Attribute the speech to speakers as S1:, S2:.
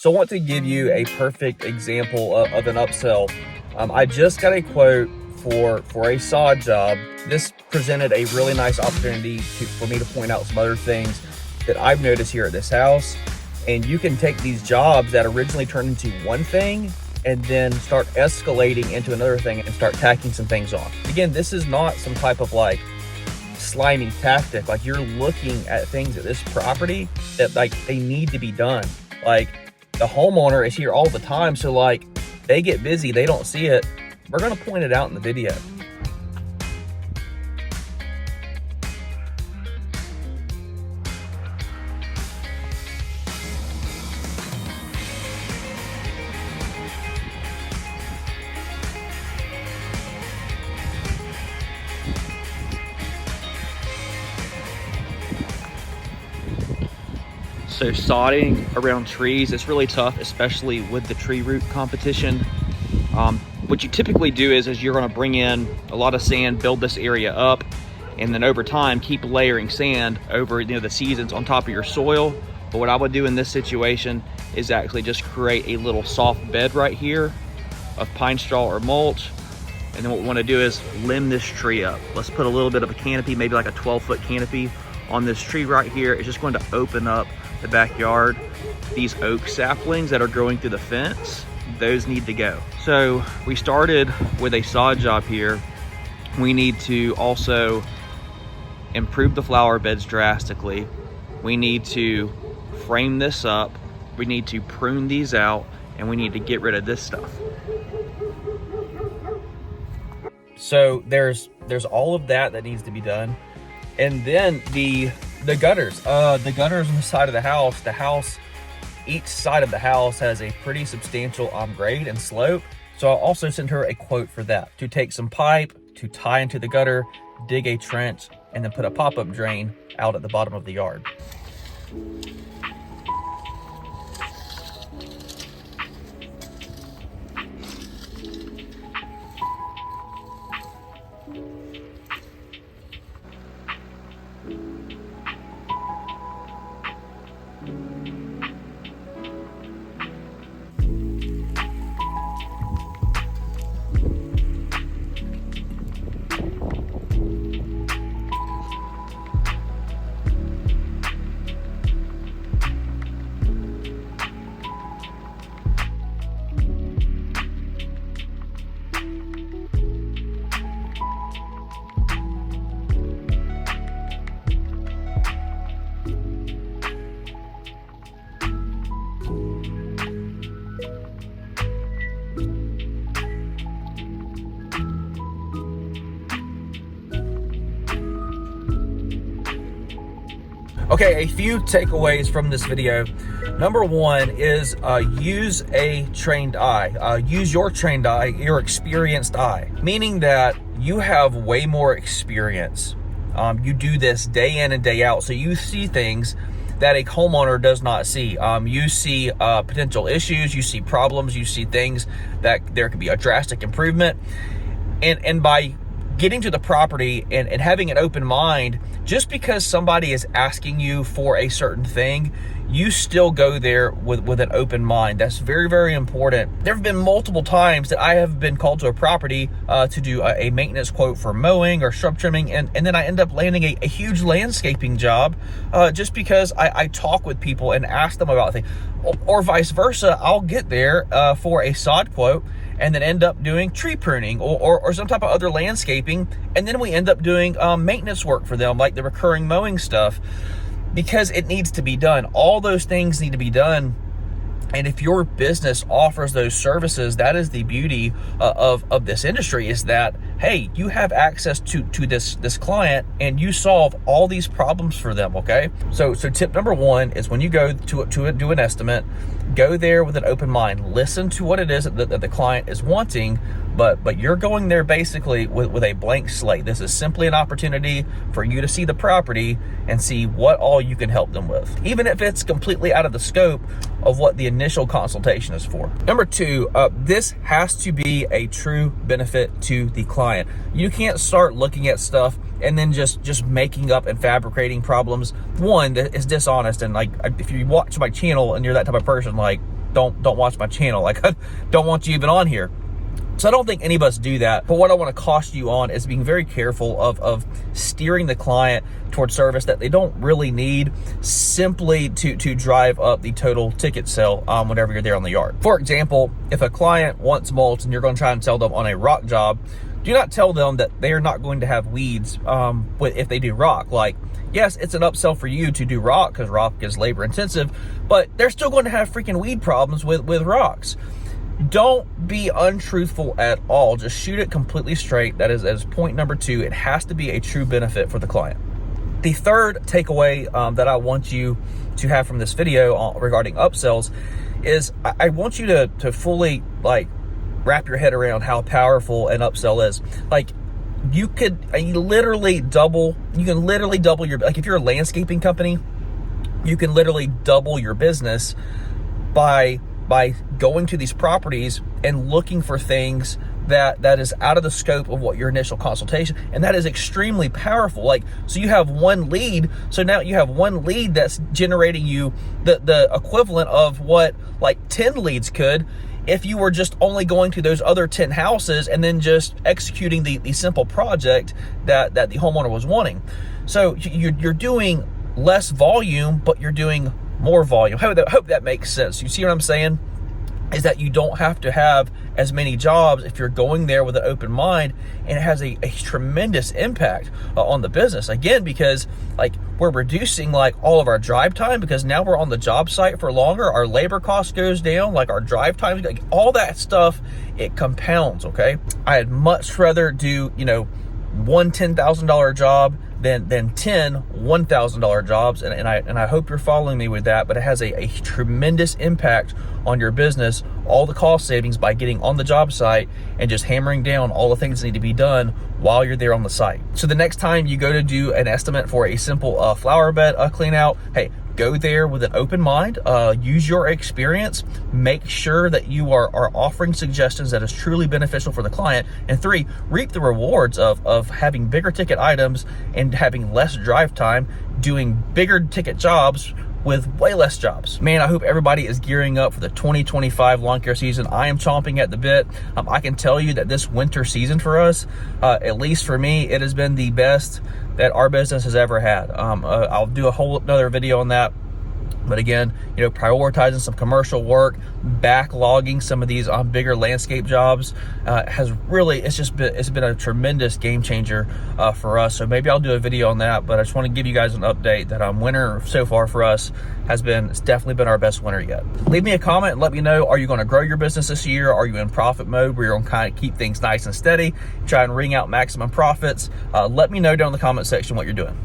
S1: So I want to give you a perfect example of an upsell. I just got a quote for a sod job. This presented a really nice opportunity for me to point out some other things that I've noticed here at this house. And you can take these jobs that originally turned into one thing and then start escalating into another thing and start tacking some things off. Again, this is not some type of like slimy tactic. Like, you're looking at things at this property that like they need to be done. Like, the homeowner is here all the time, so like they get busy, they don't see it. We're gonna point it out in the video. So sodding around trees, it's really tough, especially with the tree root competition. What you typically do is you're gonna bring in a lot of sand, build this area up, and then over time, keep layering sand over the seasons on top of your soil. But what I would do in this situation is actually just create a little soft bed right here of pine straw or mulch. And then what we wanna do is limb this tree up. Let's put a little bit of a canopy, maybe like a 12-foot canopy on this tree right here. It's just going to open up the backyard. These oak saplings that are growing through the fence, those need to go. So we started with a sod job here. We need to also improve the flower beds drastically. We need to frame this up. We need to prune these out, and we need to get rid of this stuff. So there's all of that needs to be done. And then the gutters. The gutters on the side of the house, each side of the house has a pretty substantial grade and slope. So I'll also send her a quote for that, to take some pipe, to tie into the gutter, dig a trench, and then put a pop-up drain out at the bottom of the yard. Okay, a few takeaways from this video. Number one is use a trained eye. Use your trained eye, your experienced eye, meaning that you have way more experience. You do this day in and day out, so you see things that a homeowner does not see. You see potential issues, you see problems, you see things that there could be a drastic improvement. And by getting to the property and having an open mind, just because somebody is asking you for a certain thing, you still go there with an open mind. That's very, very important. There have been multiple times that I have been called to a property to do a maintenance quote for mowing or shrub trimming, and then I end up landing a huge landscaping job just because I talk with people and ask them about things. Or vice versa, I'll get there for a sod quote and then end up doing tree pruning or some type of other landscaping, and then we end up doing maintenance work for them, like the recurring mowing stuff, because it needs to be done. All those things need to be done. And if your business offers those services, that is the beauty of this industry, is that, hey, you have access to this client and you solve all these problems for them, okay? So tip number one is, when you go to do an estimate, go there with an open mind. Listen to what it is that the client is wanting, but you're going there basically with a blank slate. This is simply an opportunity for you to see the property and see what all you can help them with, even if it's completely out of the scope of what the initial consultation is for. Number two, this has to be a true benefit to the client. You can't start looking at stuff and then just making up and fabricating problems. One, that is dishonest, and like, if you watch my channel and you're that type of person, like, don't watch my channel. Like, I don't want you even on here. So I don't think any of us do that. But what I want to caution you on is being very careful of steering the client towards service that they don't really need, simply to drive up the total ticket sale whenever you're there on the yard. For example, if a client wants mulch and you're going to try and sell them on a rock job, do not tell them that they are not going to have weeds if they do rock. Like, yes, it's an upsell for you to do rock because rock is labor intensive, but they're still going to have freaking weed problems with rocks. Don't be untruthful at all. Just shoot it completely straight. That is point number 2. It has to be a true benefit for the client. The third takeaway that I want you to have from this video regarding upsells is I want you to fully wrap your head around how powerful an upsell is. Like, you can literally double your, like if you're a landscaping company, you can literally double your business by going to these properties and looking for things that is out of the scope of what your initial consultation, and that is extremely powerful. Like, so you have one lead, so now you have one lead that's generating you the equivalent of what like 10 leads could if you were just only going to those other 10 houses and then just executing the simple project that the homeowner was wanting. So you're doing less volume, but you're doing more volume. Hope that makes sense. You see what I'm saying? Is that you don't have to have as many jobs if you're going there with an open mind, and it has a tremendous impact on the business. Again, because like we're reducing like all of our drive time, because now we're on the job site for longer. Our labor cost goes down, like our drive time, like all that stuff, it compounds. Okay, I'd much rather do one $10,000 job than 10 $1,000 jobs, and I hope you're following me with that. But it has a tremendous impact on your business, all the cost savings by getting on the job site and just hammering down all the things that need to be done while you're there on the site. So the next time you go to do an estimate for a simple flower bed clean out, hey, go there with an open mind, use your experience, make sure that you are offering suggestions that is truly beneficial for the client. And 3, reap the rewards of having bigger ticket items and having less drive time, doing bigger ticket jobs with way less jobs. Man, I hope everybody is gearing up for the 2025 lawn care season. I am chomping at the bit. I can tell you that this winter season for us, at least for me, it has been the best that our business has ever had. I'll do a whole another video on that. But again, prioritizing some commercial work, backlogging some of these bigger landscape jobs has really, it's been a tremendous game changer for us. So maybe I'll do a video on that, but I just want to give you guys an update that winter so far for us it's definitely been our best winter yet. Leave me a comment and let me know, are you going to grow your business this year? Are you in profit mode where you're going to kind of keep things nice and steady, try and wring out maximum profits? Let me know down in the comment section what you're doing.